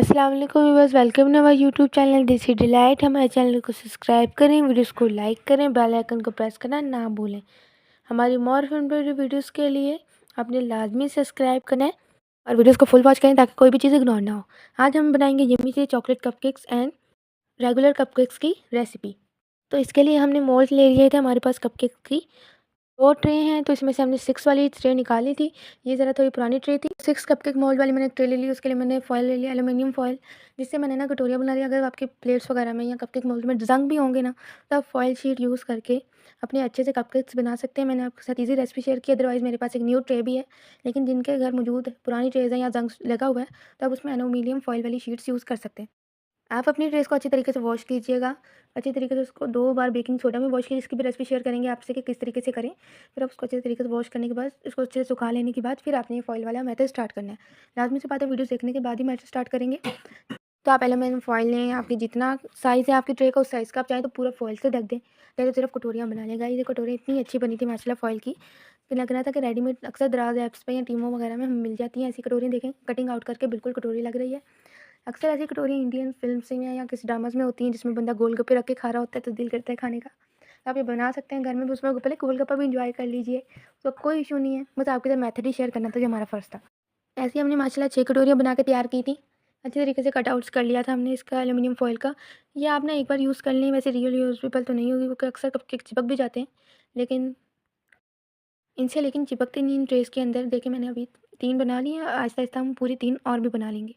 अस्सलाम वालेकुम viewers, welcome to our YouTube channel Desi delight. हमारे चैनल को सब्सक्राइब करें, वीडियोस को लाइक करें, बेल आइकन को प्रेस करना ना भूलें। हमारी मोर फन वीडियोस के लिए आपने लाजमी सब्सक्राइब करना है और वीडियोस को फुल वॉच करें ताकि कोई भी चीज़ इग्नोर ना हो। आज हम बनाएंगे यम्मी से chocolate cupcakes and regular cupcakes की रेसिपी। तो इसके लिए हमने मोल्ड ले लिए थे हमारे पास कपकेक्स की 2 ट्रे हैं, तो इसमें से हमने 6 वाली ट्रे निकाली थी। ये ज़रा थोड़ी पुरानी ट्रे थी। 6 कपकेक मोल्ड वाली मैंने ट्रे ले ली। उसके लिए मैंने फॉयल ले लिया, एल्युमिनियम फॉयल, जिससे मैंने ना कटोरियाँ बना ली। अगर आपके प्लेट्स वगैरह में या कपकेक मोल्ड में जंग भी होंगे ना, तो आप फॉयल शीट यूज़ करके अपने अच्छे से कपकेक्स बना सकते हैं। मैंने आपके साथ ईज़ी रेसिपी शेयर की। अदरवाइज़ मेरे पास एक न्यू ट्रे भी है, लेकिन जिनके घर मौजूद पुरानी ट्रेज़ हैं या जंग लगा हुआ है, तो आप उसमें एल्युमिनियम फॉयल वाली शीट्स यूज़ कर सकते हैं। आप अपनी ड्रेस को अच्छी तरीके से वॉश कीजिएगा। अच्छी तरीके से उसको 2 बार बेकिंग सोडा में वॉश कीजिए, इसकी भी रेसिपी शेयर करेंगे आपसे कि किस तरीके से करें। फिर आप उसको अच्छे तरीके से वॉश करने के बाद इसको अच्छे से सुखा लेने के बाद फिर आपने ये फॉइल वाला मेथड स्टार्ट करना है। लाज़मी सी बात है, वीडियो देखने के बाद ही मेथड स्टार्ट करेंगे। तो आप एल्युमिनियम फॉइल लें, आपकी जितना साइज़ है आपकी ट्रे का उस साइज़ का, आप चाहें तो पूरा फॉइल से ढक दें। पहले सिर्फ कटोरियाँ बना लें। गाइस, ये कटोरी इतनी अच्छी बनी थी माशाल्लाह फॉइल की, फिर लग रहा था कि रेडीमेड अक्सर दराज ऐप्स पे या टीमो वगैरह में हमें मिल जाती हैं ऐसी कटोरियाँ। देखें, कटिंग आउट करके बिल्कुल कटोरी लग रही है। अक्सर ऐसी कटोरी इंडियन फ़िल्म्स में या किसी ड्रामास में होती हैं, जिसमें बंदा गोलगप्पे रख के खा रहा होता है तो दिल करता है खाने का। तो आप ये बना सकते हैं घर में भी, उसमें पहले गोलगप्पा भी एंजॉय कर लीजिए, तो कोई इशू नहीं है। बस आपके साथ मेथड ही शेयर करना था जो हमारा फ़र्ज़ था। ऐसे ही हमने माशाल्लाह 6 कटोरियाँ बना के तैयार की थी। अच्छे तरीके से कटआउट्स कर लिया था हमने इसका एल्युमिनियम फ़ॉइल का। ये आप ना एक बार यूज़ कर लें, वैसे रियल यूज़ेबल तो नहीं होगी क्योंकि अक्सर कपकेक चिपक भी जाते हैं, लेकिन चिपकते नहीं इन ट्रेस के अंदर। देखिए, मैंने अभी 3 बना लिए हैं, आहिस्ता-आहिस्ता हम पूरी 3 और भी बना लेंगे।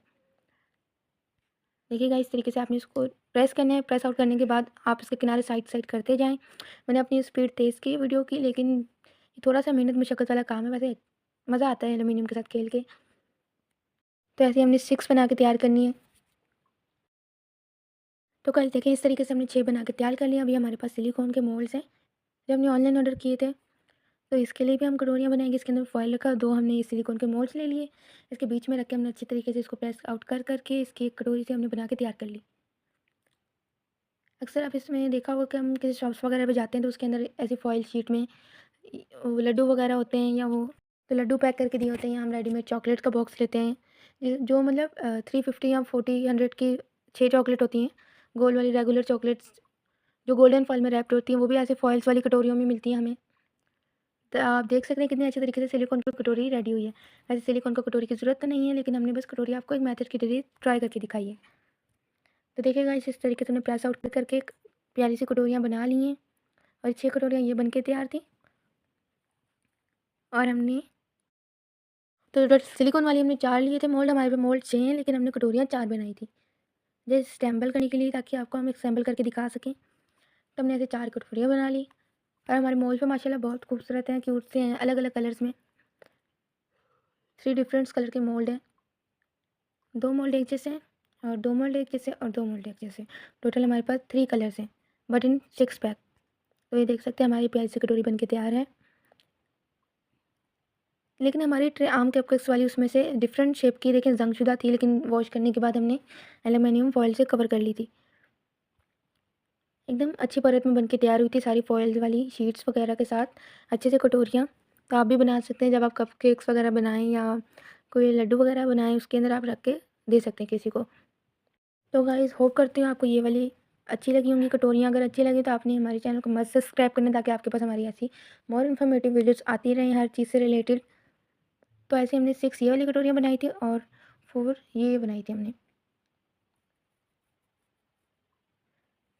देखिएगा, इस तरीके से आपने इसको प्रेस करना है। प्रेस आउट करने के बाद आप इसके किनारे साइड करते जाएँ। मैंने अपनी स्पीड तेज़ की वीडियो की, लेकिन थोड़ा-सा मेहनत मशक्कत वाला काम है। वैसे मज़ा आता है एल्युमिनियम के साथ खेल के। तो ऐसे हमने 6 बना के तैयार करनी है। तो गाइस देखें, इस तरीके से हमने 6 बना के तैयार कर लिया। अभी हमारे पास सिलिकॉन के मोल्ड्स हैं, जो हमने ऑनलाइन ऑर्डर किए थे। तो इसके लिए भी हम कटोरियाँ बनाएँगे। इसके अंदर फॉयल रखा, 2 हमने ये सिलिकॉन के मोल्ड्स ले लिए। इसके बीच में रख के हमने अच्छी तरीके से इसको प्रेस आउट कर के इसकी एक कटोरी से हमने बना के तैयार कर ली। अक्सर आप इसमें देखा होगा कि हम किसी शॉप्स वगैरह पे जाते हैं तो उसके अंदर ऐसी फॉइल शीट में वो लड्डू वगैरह होते हैं, या वो तो लड्डू पैक करके दिए होते हैं, या हम रेडीमेड चॉकलेट का बॉक्स लेते हैं। जो मतलब 350 या 40 100 की 6 चॉकलेट होती हैं, गोल वाली रेगुलर चॉकलेट्स जो गोल्डन फॉइल में रैप्ड होती हैं, वो भी ऐसे फॉइल्स वाली कटोरियों में मिलती हैं हमें। तो आप देख सकते हैं कितने अच्छे तरीके से सिलिकॉन की कटोरी रेडी हुई है। वैसे सिलिकॉन का कटोरी की ज़रूरत तो नहीं है, लेकिन हमने बस कटोरी आपको एक मेथड के जरिए ट्राई करके दिखाई है। तो देखिएगा, इस तरीके से हमने प्रेस आउट करके एक प्यारी सी कटोरियाँ बना ली हैं, और 6 कटोरियाँ ये बन के तैयार थी। और हमने तो सिलिकॉन वाली हमने 4 लिए थे मोल्ड। हमारे पे मोल्ड 6 हैं, लेकिन हमने कटोरियाँ 4 बनाई थी, जैसे असेंबल करने के लिए, ताकि आपको हम असेंबल करके दिखा सकें। तो हमने ऐसे 4 कटोरियाँ बना ली, और हमारे मोल्ड पे माशाल्लाह बहुत खूबसूरत हैं, क्यूट से हैं, अलग-अलग कलर्स में। 3 डिफरेंट कलर के मोल्ड हैं। 2 मोल्ड एक जैसे हैं, और 2 मोल्ड एक जैसे, और 2 मोल्ड एक जैसे। टोटल हमारे पास 3 कलर्स हैं, बट इन 6 पैक। तो ये देख सकते हैं हमारी प्यारी सी कटोरी बन के तैयार है। लेकिन हमारी ट्रे आम कपकेक्स वाली उसमें से डिफरेंट शेप की, लेकिन जंगशुदा थी, लेकिन वॉश करने के बाद हमने एल्युमिनियम फॉइल से कवर कर ली थी। एकदम अच्छी परत में बन के तैयार हुई थी, सारी फॉइल वाली शीट्स वगैरह के साथ अच्छे से कटोरियाँ। तो आप भी बना सकते हैं, जब आप कपकेक्स वगैरह बनाएं या कोई लड्डू वगैरह बनाएं, उसके अंदर आप रख के दे सकते हैं किसी को। तो गाइस, होप करती हूँ आपको ये वाली अच्छी लगी होंगी कटोरियाँ। अगर अच्छी लगी तो आपने हमारे चैनल को मस्त सब्सक्राइब करना, ताकि आपके पास हमारी ऐसी मोर इन्फॉर्मेटिव वीडियोज़ आती रहें हर चीज़ से रिलेटेड। तो ऐसे हमने 6 ये वाली कटोरियाँ बनाई थी, और 4 ये बनाई थी हमने।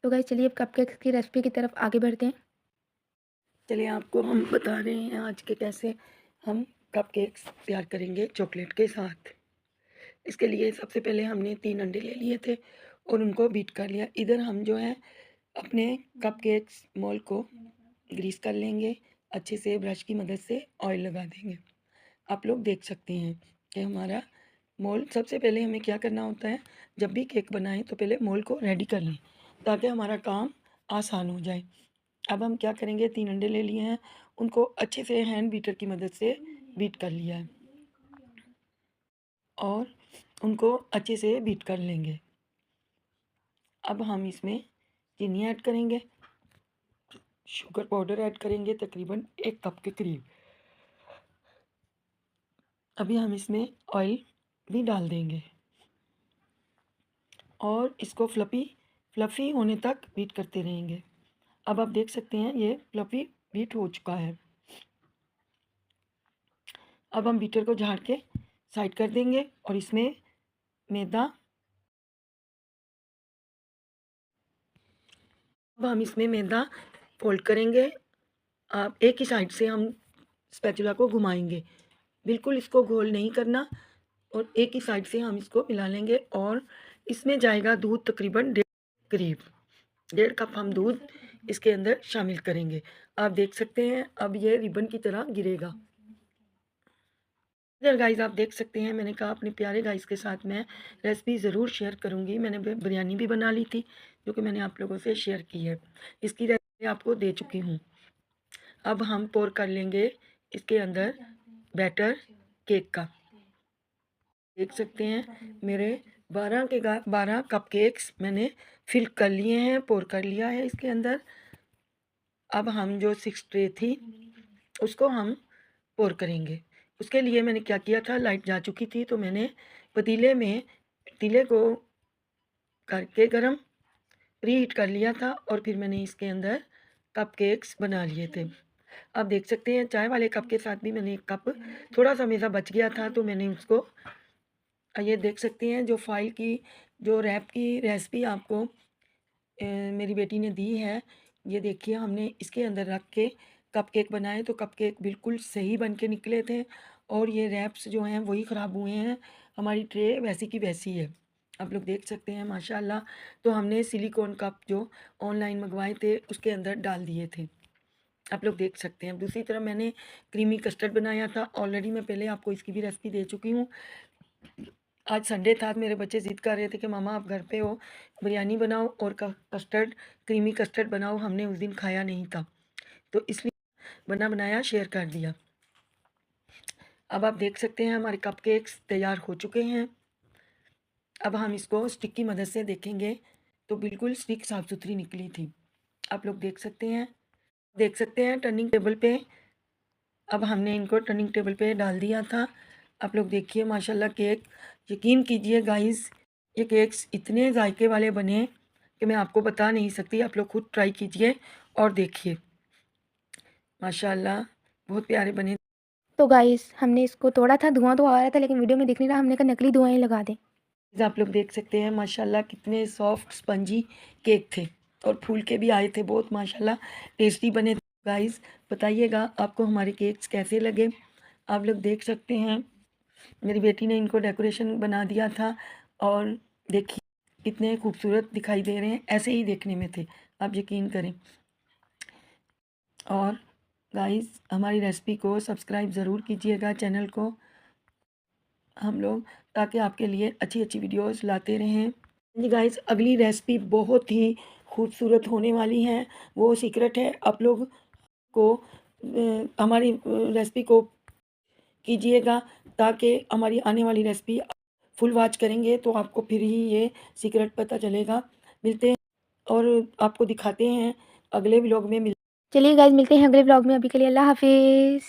तो गाइस, चलिए अब कपकेक्स की रेसिपी की तरफ आगे बढ़ते हैं। चलिए आपको हम बता रहे हैं आज के कैसे हम कपकेक्स तैयार करेंगे चॉकलेट के साथ। इसके लिए सबसे पहले हमने 3 अंडे ले लिए थे और उनको बीट कर लिया। इधर हम जो है अपने कपकेक्स मोल्ड को ग्रीस कर लेंगे, अच्छे से ब्रश की मदद से ऑयल लगा देंगे। आप लोग देख सकते हैं कि हमारा मोल्ड, सबसे पहले हमें क्या करना होता है, जब भी केक बनाएं तो पहले मोल्ड को रेडी कर लें ताकि हमारा काम आसान हो जाए। अब हम क्या करेंगे, 3 अंडे ले लिए हैं, उनको अच्छे से हैंड बीटर की मदद से बीट कर लिया है और उनको अच्छे से बीट कर लेंगे। अब हम इसमें चीनी ऐड करेंगे, शुगर पाउडर ऐड करेंगे तकरीबन 1 कप के करीब। अभी हम इसमें ऑयल भी डाल देंगे। और इसको फ्लफ़ी होने तक बीट करते रहेंगे। अब आप देख सकते हैं ये फ्लफ़ी बीट हो चुका है। अब हम बीटर को झाड़ के साइड कर देंगे और इसमें मैदा अब हम इसमें मैदा फोल्ड करेंगे। आप एक ही साइड से हम स्पैचुला को घुमाएंगे, बिल्कुल इसको गोल नहीं करना, और एक ही साइड से हम इसको मिला लेंगे। और इसमें जाएगा दूध तकरीबन डेढ़ कप हम दूध इसके अंदर शामिल करेंगे। आप देख सकते हैं अब ये रिबन की तरह गिरेगा। इधर गाइस आप देख सकते हैं, मैंने कहा अपने प्यारे गाइस के साथ मैं रेसिपी ज़रूर शेयर करूंगी। मैंने बिरयानी भी बना ली थी जो कि मैंने आप लोगों से शेयर की है, इसकी रेसिपी आपको दे चुकी हूँ। अब हम पोर कर लेंगे इसके अंदर बैटर केक का। देख सकते हैं मेरे 12 कप केक्स मैंने फिल कर लिए हैं, पोर कर लिया है इसके अंदर। अब हम जो 6 ट्रे थी उसको हम पोर करेंगे। उसके लिए मैंने क्या किया था, लाइट जा चुकी थी तो मैंने पतीले को करके गरम प्रीहीट कर लिया था और फिर मैंने इसके अंदर कप केक्स बना लिए थे। आप देख सकते हैं चाय वाले कप के साथ भी मैंने एक कप थोड़ा सा मेरा बच गया था तो मैंने उसको, ये देख सकते हैं जो फाइल की जो रैप की रेसिपी आपको मेरी बेटी ने दी है, ये देखिए हमने इसके अंदर रख के कपकेक बनाए तो कपकेक बिल्कुल सही बन के निकले थे और ये रैप्स जो हैं वही ख़राब हुए हैं। हमारी ट्रे वैसी की वैसी है, आप लोग देख सकते हैं माशाल्लाह। तो हमने सिलिकॉन कप जो ऑनलाइन मंगवाए थे उसके अंदर डाल दिए थे, आप लोग देख सकते हैं। दूसरी तरफ मैंने क्रीमी कस्टर्ड बनाया था, ऑलरेडी मैं पहले आपको इसकी भी रेसिपी दे चुकी हूँ। आज संडे था, मेरे बच्चे ज़िद कर रहे थे कि मामा आप घर पे हो, बिरयानी बनाओ और कस्टर्ड क्रीमी कस्टर्ड बनाओ, हमने उस दिन खाया नहीं था तो इसलिए बना बनाया शेयर कर दिया। अब आप देख सकते हैं हमारे कपकेक्स तैयार हो चुके हैं। अब हम इसको स्टिक की मदद से देखेंगे तो बिल्कुल स्टिक साफ़ सुथरी निकली थी, आप लोग देख सकते हैं टर्निंग टेबल पे। अब हमने इनको टर्निंग टेबल पे डाल दिया था, आप लोग देखिए माशाल्लाह केक, यकीन कीजिए गाइस ये केक्स इतने जायके वाले बने कि मैं आपको बता नहीं सकती। आप लोग खुद ट्राई कीजिए और देखिए माशाल्लाह बहुत प्यारे बने। तो गाइस हमने इसको तोड़ा था, धुआं तो आ रहा था लेकिन वीडियो में दिख नहीं रहा, हमने कहा नकली धुआं ही लगा दें। आप लोग देख सकते हैं माशाल्लाह कितने सॉफ्ट स्पंजी केक थे और फूल के भी आए थे, बहुत माशाल्लाह टेस्टी बने थे। गाइस बताइएगा आपको हमारे केक्स कैसे लगे। आप लोग देख सकते हैं मेरी बेटी ने इनको डेकोरेशन बना दिया था और देखिए कितने खूबसूरत दिखाई दे रहे हैं, ऐसे ही देखने में थे, आप यकीन करें। और गाइस हमारी रेसिपी को सब्सक्राइब ज़रूर कीजिएगा चैनल को हम लोग, ताकि आपके लिए अच्छी अच्छी वीडियोस लाते रहें। जी गाइस अगली रेसिपी बहुत ही खूबसूरत होने वाली है, वो सीक्रेट है। आप लोग को हमारी रेसिपी को कीजिएगा ताकि हमारी आने वाली रेसिपी फुल वॉच करेंगे तो आपको फिर ही ये सीक्रेट पता चलेगा। मिलते हैं और आपको दिखाते हैं अगले व्लॉग में। चलिए गाइस मिलते हैं अगले व्लॉग में, अभी के लिए अल्लाह हाफिज़।